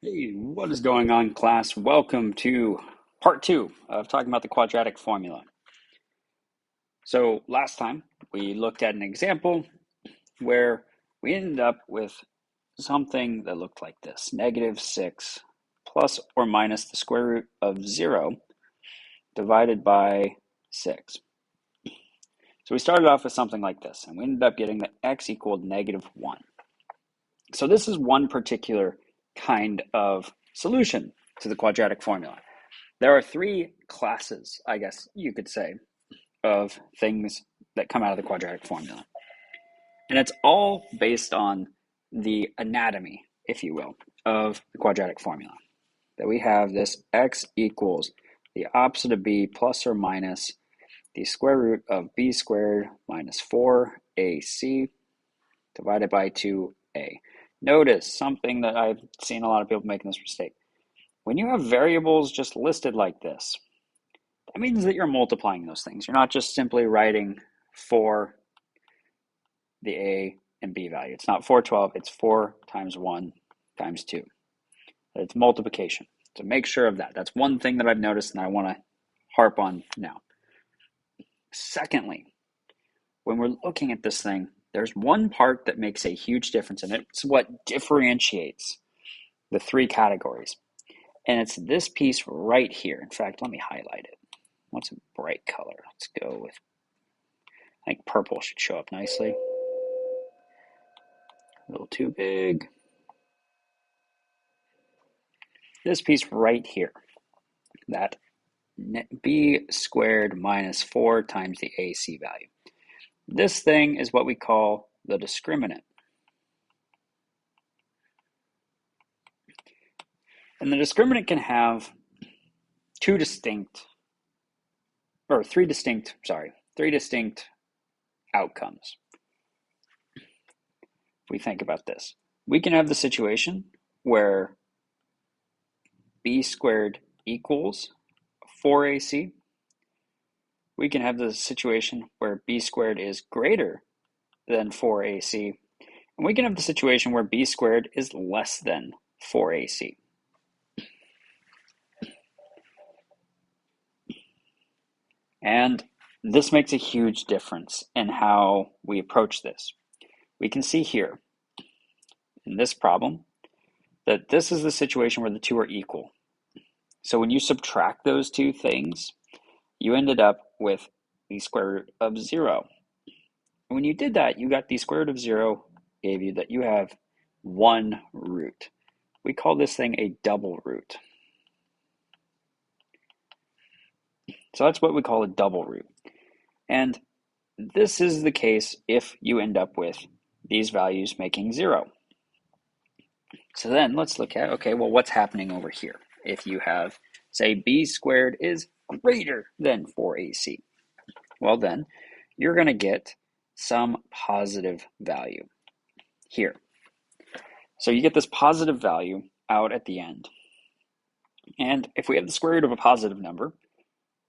Hey, what is going on, class? Welcome to part two of talking about the quadratic formula. So last time we looked at an example where we ended up with something that looked like this: -6 plus or minus the square root of 0 divided by 6. So we started off with something like this, and we ended up getting that x equaled -1. So this is one particular kind of solution to the quadratic formula. There are three classes, I guess you could say, of things that come out of the quadratic formula. And it's all based on the anatomy, if you will, of the quadratic formula. That we have this x equals the opposite of b plus or minus the square root of b squared minus 4ac divided by 2a. Notice something that I've seen a lot of people making this mistake. When you have variables just listed like this, that means that you're multiplying those things. You're not just simply writing for the a and b value. It's not 412, it's 4 times 1 times 2. It's multiplication. So make sure of that. That's one thing that I've noticed and I want to harp on now. Secondly, when we're looking at this thing, there's one part that makes a huge difference, and it's what differentiates the three categories. And it's this piece right here. In fact, let me highlight it. What's a bright color? Let's go with, I think purple should show up nicely. A little too big. This piece right here, that b squared minus 4 times the ac value. This thing is what we call the discriminant. And the discriminant can have three distinct outcomes. If we think about this, we can have the situation where b squared equals 4ac. We can have the situation where b squared is greater than 4ac. And we can have the situation where b squared is less than 4ac. And this makes a huge difference in how we approach this. We can see here in this problem that this is the situation where the two are equal. So when you subtract those two things, you ended up with the square root of 0. And when you did that, you got the square root of 0 gave you that you have one root. We call this thing a double root. So that's what we call a double root. And this is the case if you end up with these values making 0. So then let's look at, okay, well, what's happening over here? If you have, say, b squared is greater than 4ac, well, then you're going to get some positive value here. So you get this positive value out at the end. And if we have the square root of a positive number,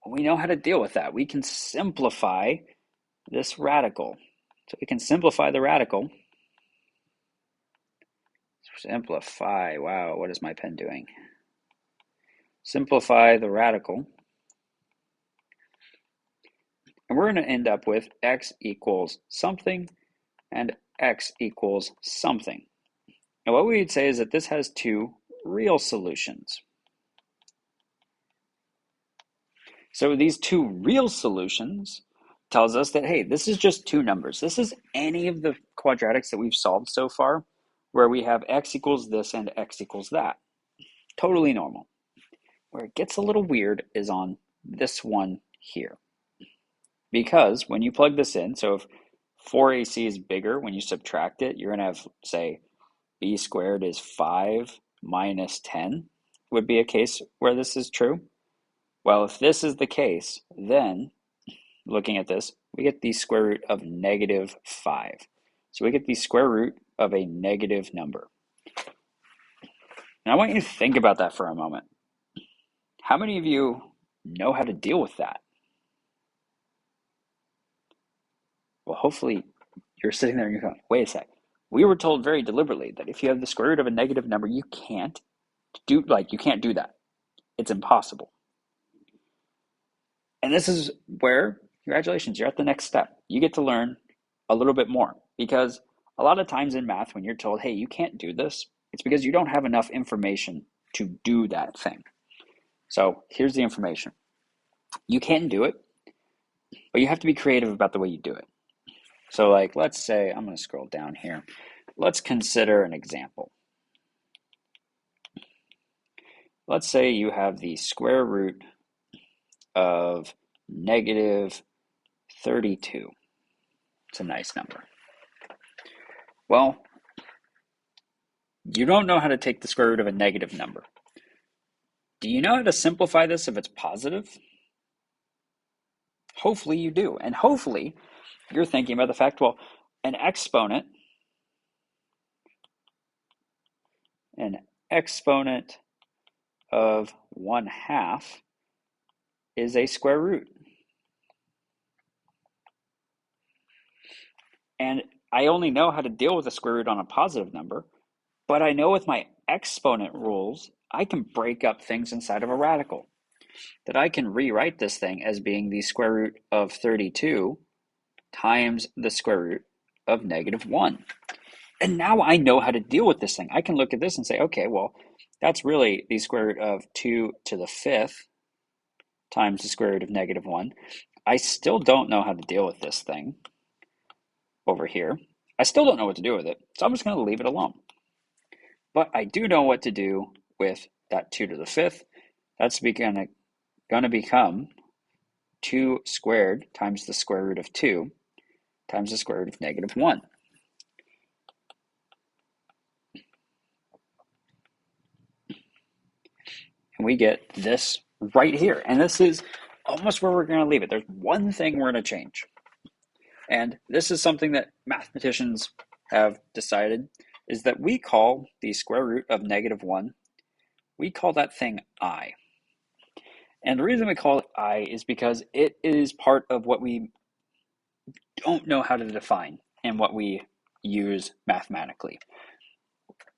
we know how to deal with that. We can simplify this radical. So we can simplify the radical. Simplify, wow, what is my pen doing? Simplify the radical. And we're going to end up with x equals something and x equals something. And what we'd say is that this has two real solutions. So these two real solutions tells us that, hey, this is just two numbers. This is any of the quadratics that we've solved so far where we have x equals this and x equals that. Totally normal. Where it gets a little weird is on this one here. Because when you plug this in, so if 4ac is bigger, when you subtract it, you're going to have, say, b squared is 5 minus 10 would be a case where this is true. Well, if this is the case, then looking at this, we get the square root of -5. So we get the square root of a negative number. And I want you to think about that for a moment. How many of you know how to deal with that? Well, hopefully you're sitting there and you're going, wait a sec. We were told very deliberately that if you have the square root of a negative number, you can't you can't do that. It's impossible. And this is where, congratulations, you're at the next step. You get to learn a little bit more because a lot of times in math, when you're told, hey, you can't do this, it's because you don't have enough information to do that thing. So here's the information. You can do it, but you have to be creative about the way you do it. So like, let's say, I'm going to scroll down here. Let's consider an example. Let's say you have the square root of negative 32. It's a nice number. Well, you don't know how to take the square root of a negative number. Do you know how to simplify this if it's positive? Hopefully you do. And hopefully you're thinking about the fact, well, an exponent of 1/2 is a square root. And I only know how to deal with a square root on a positive number, but I know with my exponent rules, I can break up things inside of a radical. That I can rewrite this thing as being the square root of 32 times the square root of -1. And now I know how to deal with this thing. I can look at this and say, okay, well, that's really the square root of 2 to the 5th times the square root of -1. I still don't know how to deal with this thing over here. I still don't know what to do with it, so I'm just going to leave it alone. But I do know what to do with that 2 to the 5th. That's going to become 2 squared times the square root of 2 times the square root of -1. And we get this right here. And this is almost where we're going to leave it. There's one thing we're going to change. And this is something that mathematicians have decided, is that we call the square root of -1, we call that thing I. And the reason we call it I is because it is part of what we don't know how to define and what we use mathematically.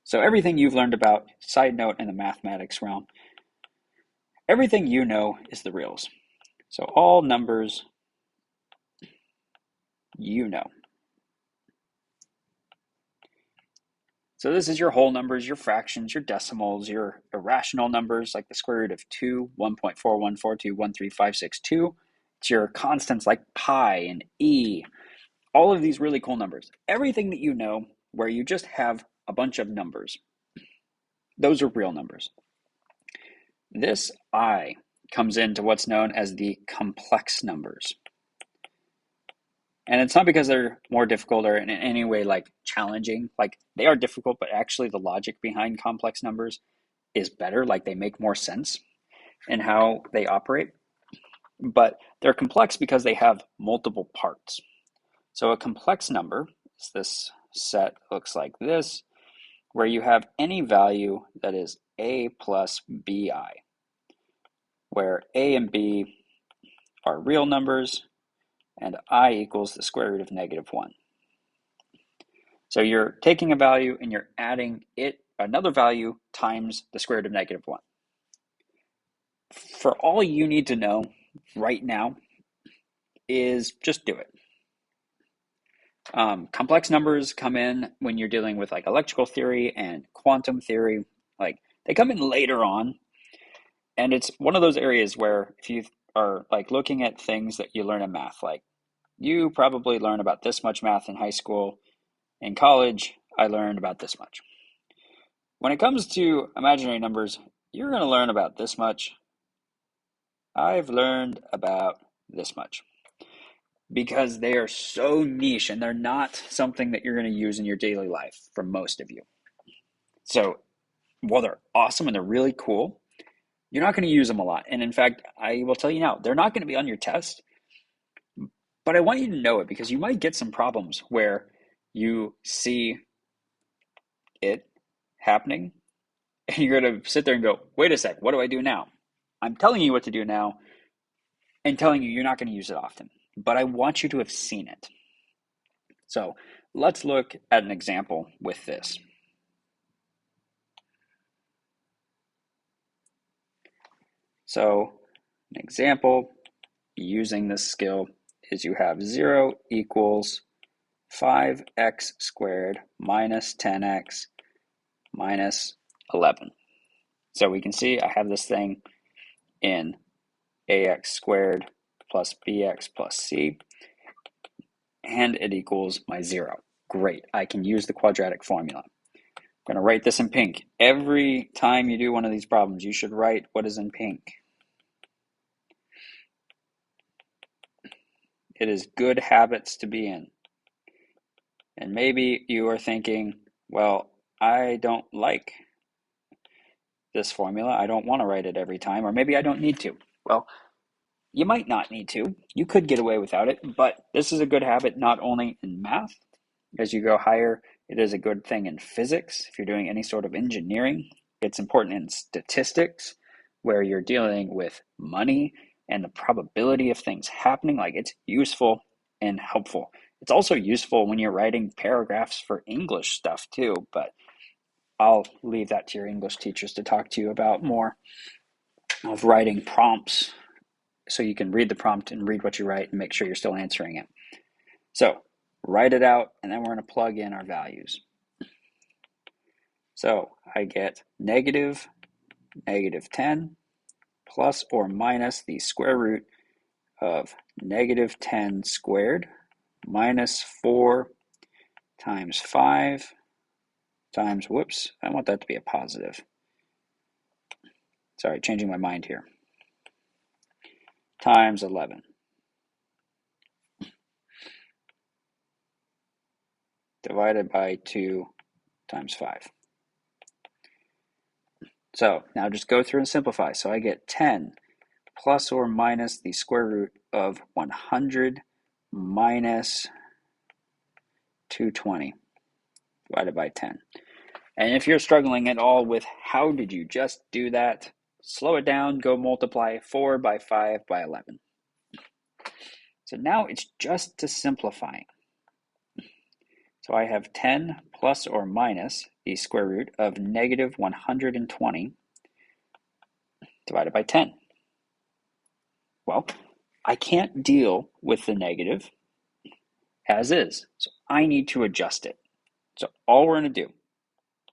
So everything you've learned about, side note in the mathematics realm, everything you know is the reals. So all numbers you know. So this is your whole numbers, your fractions, your decimals, your irrational numbers like the square root of 2, 1.4142, 13562. It's your constants like pi and e, all of these really cool numbers. Everything that you know where you just have a bunch of numbers. Those are real numbers. This I comes into what's known as the complex numbers. And it's not because they're more difficult or in any way like challenging. Like they are difficult, but actually the logic behind complex numbers is better. Like they make more sense in how they operate. But they're complex because they have multiple parts. So a complex number is this set looks like this, where you have any value that is a plus bi, where a and b are real numbers and I equals the square root of -1. So you're taking a value and you're adding it another value times the square root of -1. For all you need to know right now is just do it. Complex numbers come in when you're dealing with like electrical theory and quantum theory. Like they come in later on, and it's one of those areas where if you are like looking at things that you learn in math, like you probably learn about this much math in high school. In college, I learned about this much. When it comes to imaginary numbers, you're going to learn about this much. I've learned about this much. Because they are so niche and they're not something that you're going to use in your daily life for most of you. So while they're awesome and they're really cool, you're not going to use them a lot. And in fact, I will tell you now, they're not going to be on your test, but I want you to know it because you might get some problems where you see it happening and you're going to sit there and go, wait a sec, what do I do now? I'm telling you what to do now and telling you you're not going to use it often, but I want you to have seen it. So let's look at an example with this. So an example using this skill is you have 0 equals 5x squared minus 10x minus 11. So we can see I have this thing in ax squared plus bx plus c, and it equals my 0. Great, I can use the quadratic formula. I'm going to write this in pink. Every time you do one of these problems, you should write what is in pink. It is good habits to be in. And maybe you are thinking, well, I don't like this formula. I don't want to write it every time, or maybe I don't need to. Well, you might not need to. You could get away without it, but this is a good habit not only in math. As you go higher, it is a good thing in physics. If you're doing any sort of engineering, it's important in statistics, where you're dealing with money and the probability of things happening. Like, it's useful and helpful. It's also useful when you're writing paragraphs for English stuff too, but I'll leave that to your English teachers to talk to you about more of writing prompts so you can read the prompt and read what you write and make sure you're still answering it. So write it out, and then we're going to plug in our values. So I get negative 10 plus or minus the square root of negative 10 squared minus 4 times 5 times, whoops, I want that to be a positive. Sorry, changing my mind here. Times 11. Divided by 2 times 5. So now just go through and simplify. So I get 10 plus or minus the square root of 100 minus 220 divided by 10. And if you're struggling at all with how did you just do that, slow it down, go multiply 4 by 5 by 11. So now it's just to simplify. So I have 10 plus or minus the square root of negative 120 divided by 10. Well, I can't deal with the negative as is, so I need to adjust it. So all we're going to do,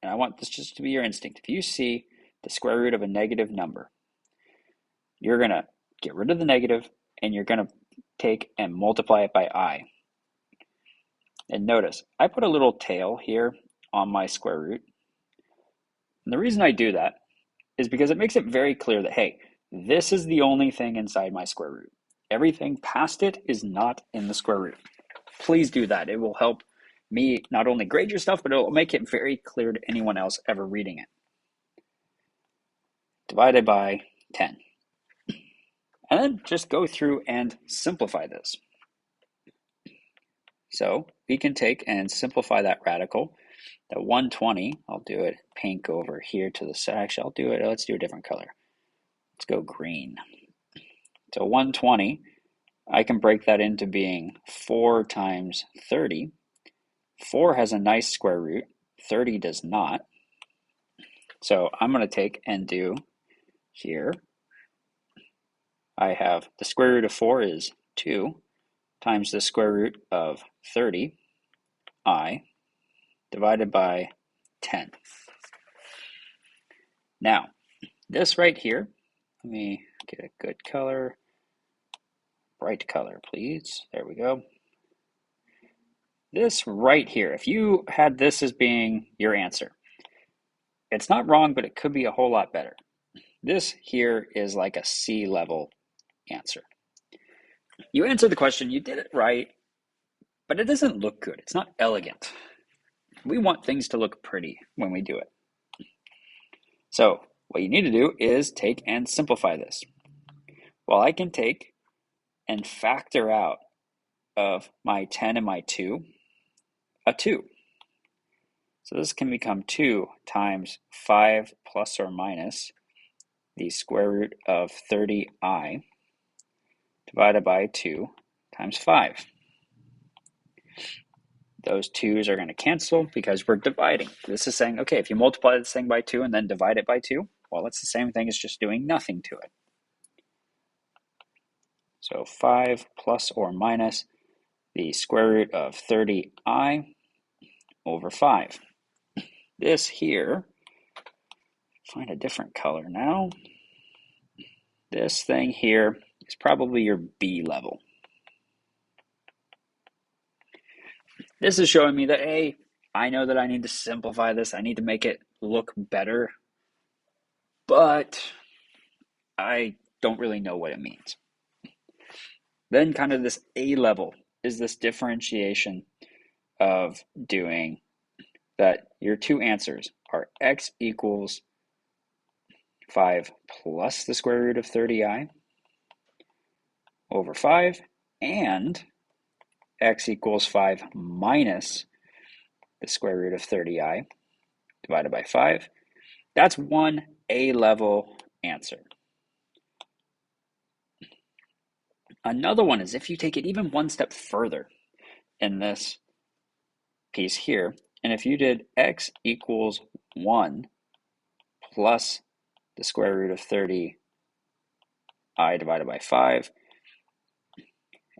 and I want this just to be your instinct, if you see the square root of a negative number, you're going to get rid of the negative and you're going to take and multiply it by I. And notice, I put a little tail here on my square root. And the reason I do that is because it makes it very clear that, hey, this is the only thing inside my square root. Everything past it is not in the square root. Please do that. It will help me not only grade your stuff, but it will make it very clear to anyone else ever reading it. Divided by 10. And then just go through and simplify this. So we can take and simplify that radical. The 120, I'll do it pink over here to the side. Actually, let's do a different color. Let's go green. So 120, I can break that into being 4 times 30. 4 has a nice square root, 30 does not. So I'm going to take and do here, I have the square root of 4 is 2 times the square root of 30, I, divided by 10. Now, this right here, let me get a good color, bright color, please. There we go. This right here, if you had this as being your answer, it's not wrong, but it could be a whole lot better. This here is like a C level answer. You answered the question, you did it right, but it doesn't look good. It's not elegant. We want things to look pretty when we do it. So what you need to do is take and simplify this. Well, I can take and factor out of my 10 and my 2, a 2. So this can become 2 times 5 plus or minus the square root of 30i divided by 2 times 5. Those 2's are going to cancel because we're dividing. This is saying, okay, if you multiply this thing by 2 and then divide it by 2, well, it's the same thing as just doing nothing to it. So 5 plus or minus the square root of 30i over 5. This here, find a different color now. This thing here is probably your B level. This is showing me that, A, I know that I need to simplify this. I need to make it look better, but I don't really know what it means. Then kind of this A level is this differentiation of doing that your two answers are x equals 5 plus the square root of 30i over 5 and x equals 5 minus the square root of 30i divided by 5. That's one A-level answer. Another one is if you take it even one step further in this piece here, and if you did x equals 1 plus the square root of 30i divided by 5,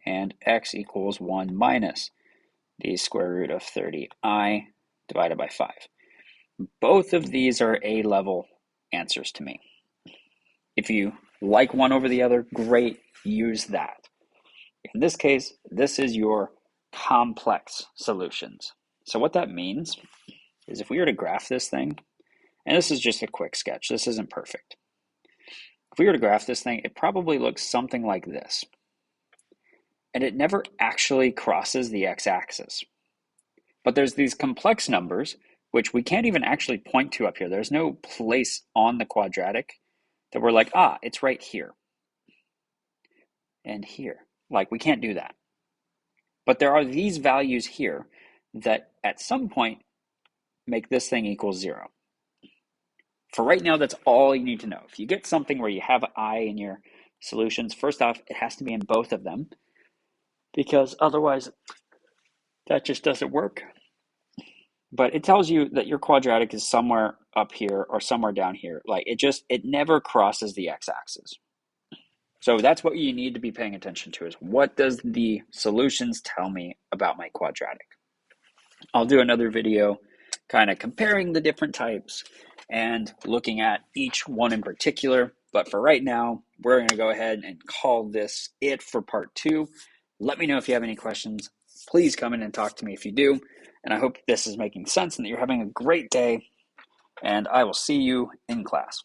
and x equals 1 minus the square root of 30i divided by 5. Both of these are A-level answers to me. If you like one over the other, great, use that. In this case, this is your complex solutions. So what that means is if we were to graph this thing, and this is just a quick sketch, this isn't perfect. If we were to graph this thing, it probably looks something like this. And it never actually crosses the x-axis. But there's these complex numbers, which we can't even actually point to up here. There's no place on the quadratic that we're like, it's right here and here. Like, we can't do that. But there are these values here that at some point make this thing equal 0. For right now, that's all you need to know. If you get something where you have I in your solutions, first off, it has to be in both of them, because otherwise that just doesn't work. But it tells you that your quadratic is somewhere up here or somewhere down here. Like, it never crosses the x-axis. So that's what you need to be paying attention to, is what does the solutions tell me about my quadratic? I'll do another video kind of comparing the different types and looking at each one in particular. But for right now, we're going to go ahead and call this it for part 2. Let me know if you have any questions. Please come in and talk to me if you do. And I hope this is making sense and that you're having a great day. And I will see you in class.